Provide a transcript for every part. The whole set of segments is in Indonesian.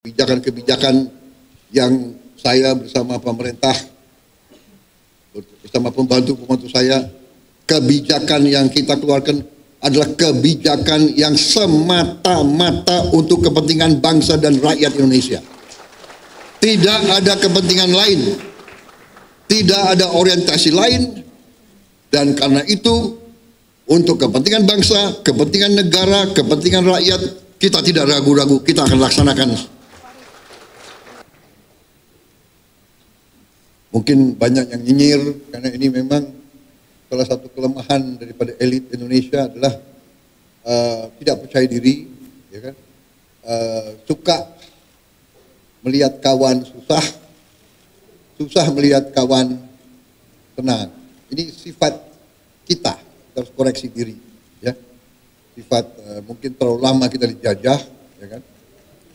kebijakan-kebijakan yang saya bersama pemerintah, bersama pembantu-pembantu saya, kebijakan yang kita keluarkan adalah kebijakan yang semata-mata untuk kepentingan bangsa dan rakyat Indonesia. Tidak ada kepentingan lain, tidak ada orientasi lain, dan karena itu untuk kepentingan bangsa, kepentingan negara, kepentingan rakyat, kita tidak ragu-ragu, kita akan laksanakan. Mungkin banyak yang nyinyir karena ini memang salah satu kelemahan daripada elit Indonesia adalah tidak percaya diri, ya kan? Suka melihat kawan susah melihat kawan tenang. Ini sifat kita harus koreksi diri, ya. Sifat mungkin terlalu lama kita dijajah, ya kan?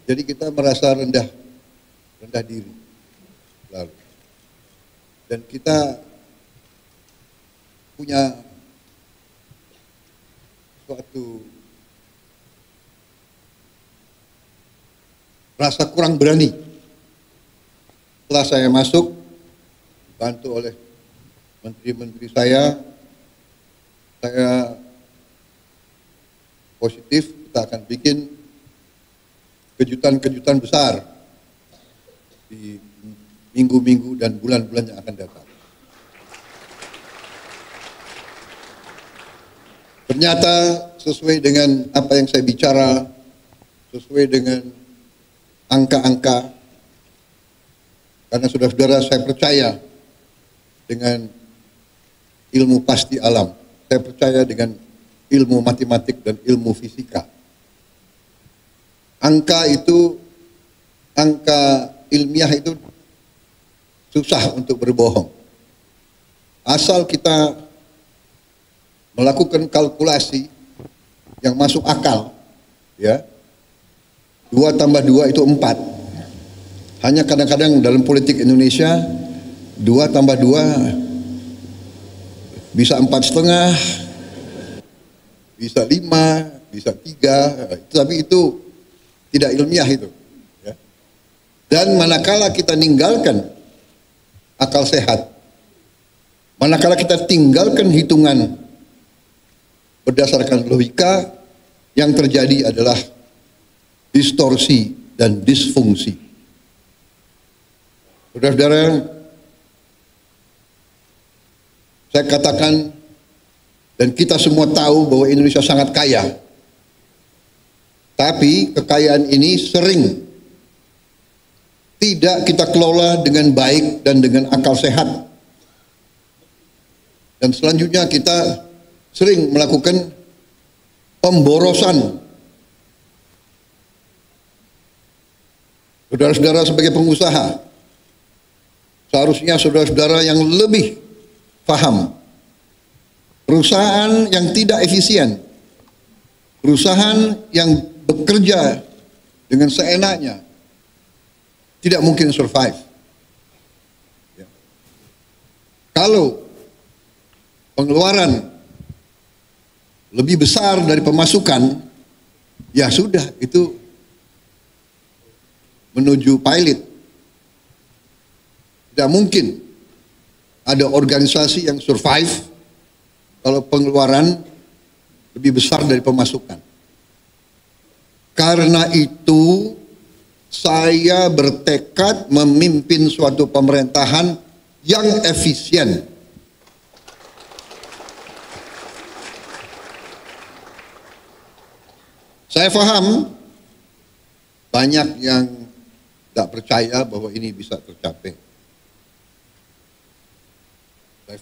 Jadi kita merasa rendah diri. Lalu. Dan kita punya suatu rasa kurang berani. Setelah saya masuk, dibantu oleh menteri-menteri saya positif, kita akan bikin kejutan-kejutan besar di minggu-minggu dan bulan-bulan yang akan datang. Ternyata sesuai dengan apa yang saya bicara, sesuai dengan angka-angka, karena saudara-saudara saya percaya dengan ilmu pasti alam, saya percaya dengan ilmu matematik dan ilmu fisika. Angka ilmiah itu susah untuk berbohong. Asal kita melakukan kalkulasi yang masuk akal, ya. 2 tambah 2 itu 4. Hanya kadang-kadang dalam politik Indonesia 2 tambah 2 bisa 4,5, bisa 5, bisa 3, tapi itu tidak ilmiah itu, ya. Dan manakala kita ninggalkan akal sehat, manakala kita tinggalkan hitungan berdasarkan logika, yang terjadi adalah distorsi dan disfungsi. Saudara-saudara, saya katakan dan kita semua tahu bahwa Indonesia sangat kaya, tapi kekayaan ini sering tidak kita kelola dengan baik dan dengan akal sehat. Dan selanjutnya kita sering melakukan pemborosan. Saudara-saudara sebagai pengusaha, seharusnya saudara-saudara yang lebih paham. Perusahaan yang tidak efisien, perusahaan yang bekerja dengan seenaknya, tidak mungkin survive. Ya. Kalau pengeluaran lebih besar dari pemasukan, ya sudah, itu menuju pilot. Tidak mungkin ada organisasi yang survive kalau pengeluaran lebih besar dari pemasukan. Karena itu saya bertekad memimpin suatu pemerintahan yang efisien. Saya paham banyak yang tidak percaya bahwa ini bisa tercapai. Saya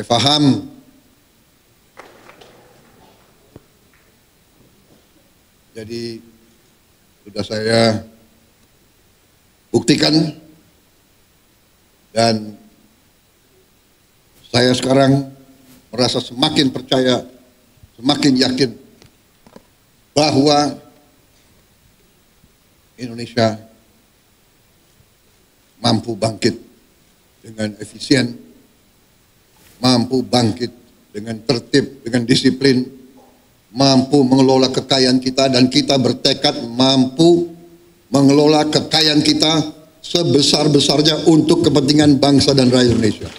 paham. Jadi sudah saya buktikan dan saya sekarang merasa semakin percaya, semakin yakin bahwa Indonesia mampu bangkit dengan efisien, mampu bangkit dengan tertib, dengan disiplin, mampu mengelola kekayaan kita, dan kita bertekad mampu mengelola kekayaan kita sebesar-besarnya untuk kepentingan bangsa dan rakyat Indonesia.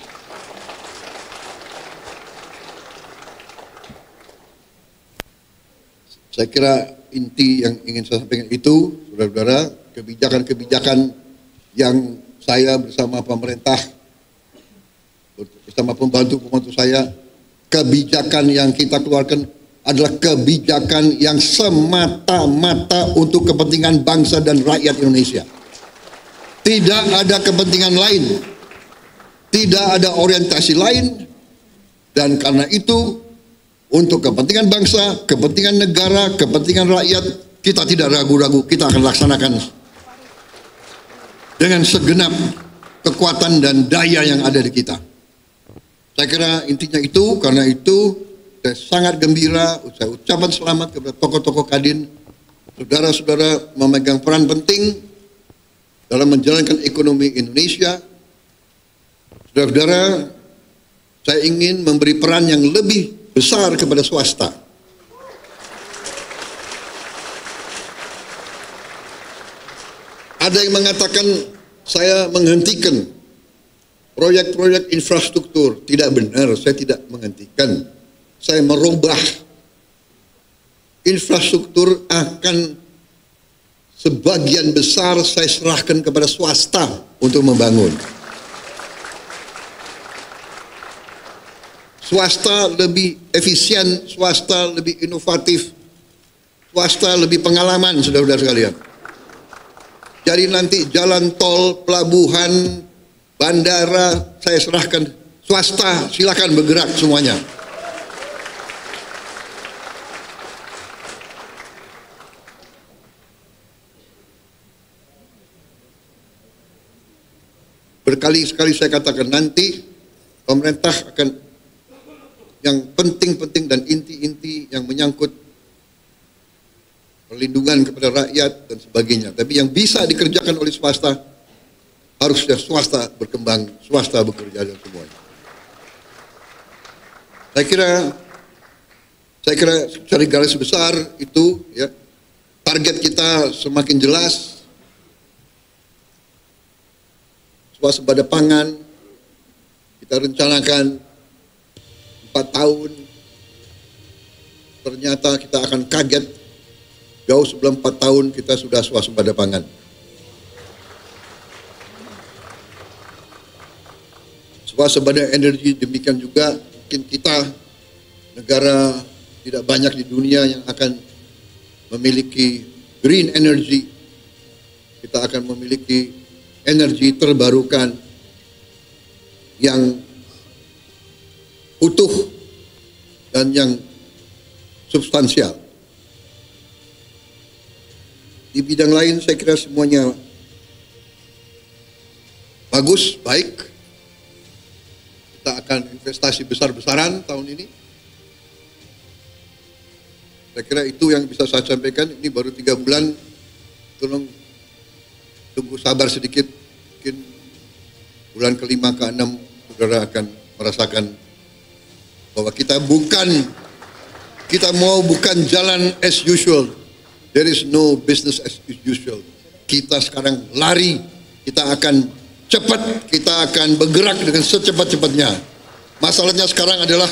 Saya kira inti yang ingin saya sampaikan itu, saudara-saudara, kebijakan-kebijakan yang saya bersama pemerintah, bersama pembantu-pembantu saya, kebijakan yang kita keluarkan adalah kebijakan yang semata-mata untuk kepentingan bangsa dan rakyat Indonesia. Tidak ada kepentingan lain, tidak ada orientasi lain, dan karena itu untuk kepentingan bangsa, kepentingan negara, kepentingan rakyat, kita tidak ragu-ragu, kita akan laksanakan dengan segenap kekuatan dan daya yang ada di kita. Saya kira intinya itu, karena itu saya sangat gembira, saya ucapkan selamat kepada tokoh-tokoh Kadin, saudara-saudara memegang peran penting dalam menjalankan ekonomi Indonesia. Saudara-saudara, saya ingin memberi peran yang lebih besar kepada swasta. Ada yang mengatakan saya menghentikan proyek-proyek infrastruktur. Tidak benar, saya tidak menghentikan. Saya merubah. Infrastruktur akan sebagian besar saya serahkan kepada swasta untuk membangun. Swasta lebih efisien, swasta lebih inovatif, swasta lebih pengalaman, saudara-saudara sekalian. Jadi nanti jalan tol, pelabuhan, bandara, saya serahkan swasta, silakan bergerak semuanya. Berkali-kali saya katakan nanti pemerintah akan yang penting-penting dan inti-inti yang menyangkut perlindungan kepada rakyat dan sebagainya. Tapi yang bisa dikerjakan oleh swasta, harusnya swasta berkembang, swasta bekerja dan semuanya. Saya kira cari garis besar itu, ya, target kita semakin jelas, swasembada pangan, kita rencanakan 4 tahun, ternyata kita akan kaget jauh sebelum 4 tahun kita sudah swasembada pangan. Swasembada energi demikian juga, mungkin kita negara tidak banyak di dunia yang akan memiliki green energy. Kita akan memiliki energi terbarukan yang utuh dan yang substansial. Di bidang lain saya kira semuanya bagus, baik. Kita akan investasi besar-besaran tahun ini. Saya kira itu yang bisa saya sampaikan. Ini baru 3 bulan, tolong tunggu sabar sedikit. Mungkin bulan ke-5 ke-6 saudara akan merasakan bahwa kita mau bukan jalan as usual. There is no business as usual. Kita sekarang lari, kita akan cepat, kita akan bergerak dengan secepat-cepatnya. Masalahnya sekarang adalah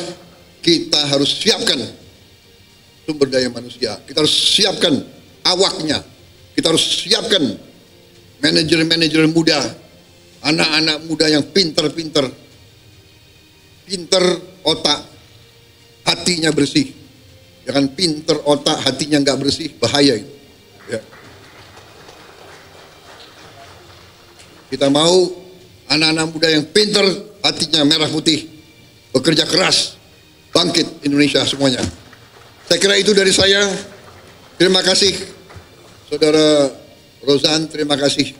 kita harus siapkan sumber daya manusia, kita harus siapkan awaknya, kita harus siapkan manajer-manajer muda, anak-anak muda yang pinter otak, hatinya bersih. Jangan pinter otak, hatinya nggak bersih, bahaya itu. Ya. Kita mau anak-anak muda yang pinter, hatinya merah putih, bekerja keras, bangkit Indonesia semuanya. Saya kira itu dari saya. Terima kasih Saudara Rozan, terima kasih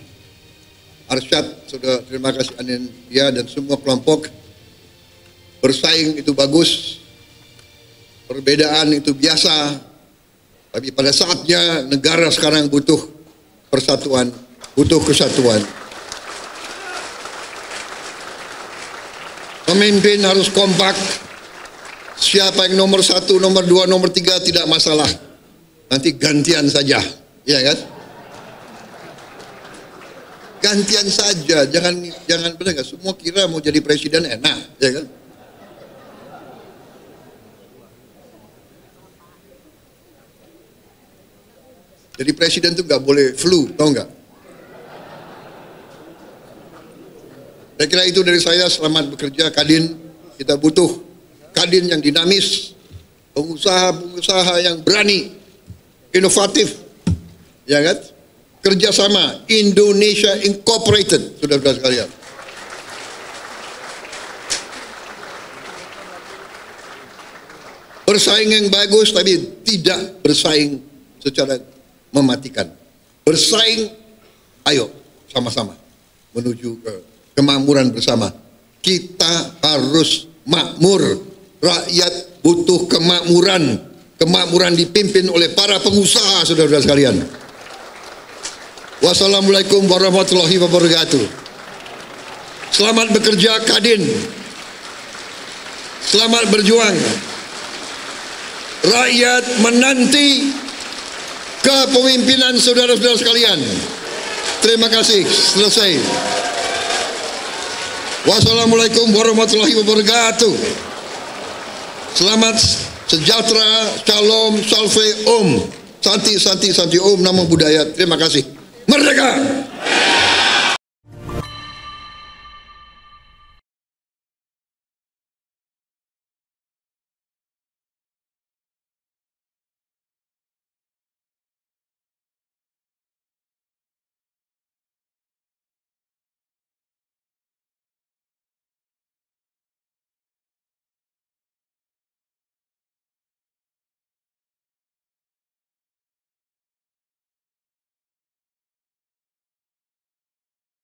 Arsyad, Saudara, terima kasih Anindya dan semua kelompok. Bersaing itu bagus, perbedaan itu biasa, tapi pada saatnya negara sekarang butuh persatuan, butuh kesatuan. Pemimpin harus kompak, Siapa yang nomor 1, nomor 2, nomor 3 tidak masalah. Nanti gantian saja, ya kan? Gantian saja, jangan benar nggak? Semua kira mau jadi presiden enak, ya kan? Jadi presiden tuh nggak boleh flu, tau nggak? Saya kira itu dari saya. Selamat bekerja Kadin. Kita butuh Kadin yang dinamis, pengusaha-pengusaha yang berani, inovatif, ya kan? Kerjasama Indonesia Incorporated, saudara-saudara sekalian. Bersaing yang bagus, tapi tidak bersaing secara mematikan. Bersaing, ayo sama-sama menuju ke kemakmuran bersama. Kita harus makmur. Rakyat butuh kemakmuran. Kemakmuran dipimpin oleh para pengusaha, saudara-saudara sekalian. Wassalamualaikum warahmatullahi wabarakatuh. Selamat bekerja Kadin. Selamat berjuang. Rakyat menanti kepemimpinan saudara-saudara sekalian. Terima kasih. Selesai. Wassalamualaikum warahmatullahi wabarakatuh. Selamat sejahtera, shalom, salve, om. Santi, santi, santi, om, namo buddhaya. Terima kasih. Merdeka!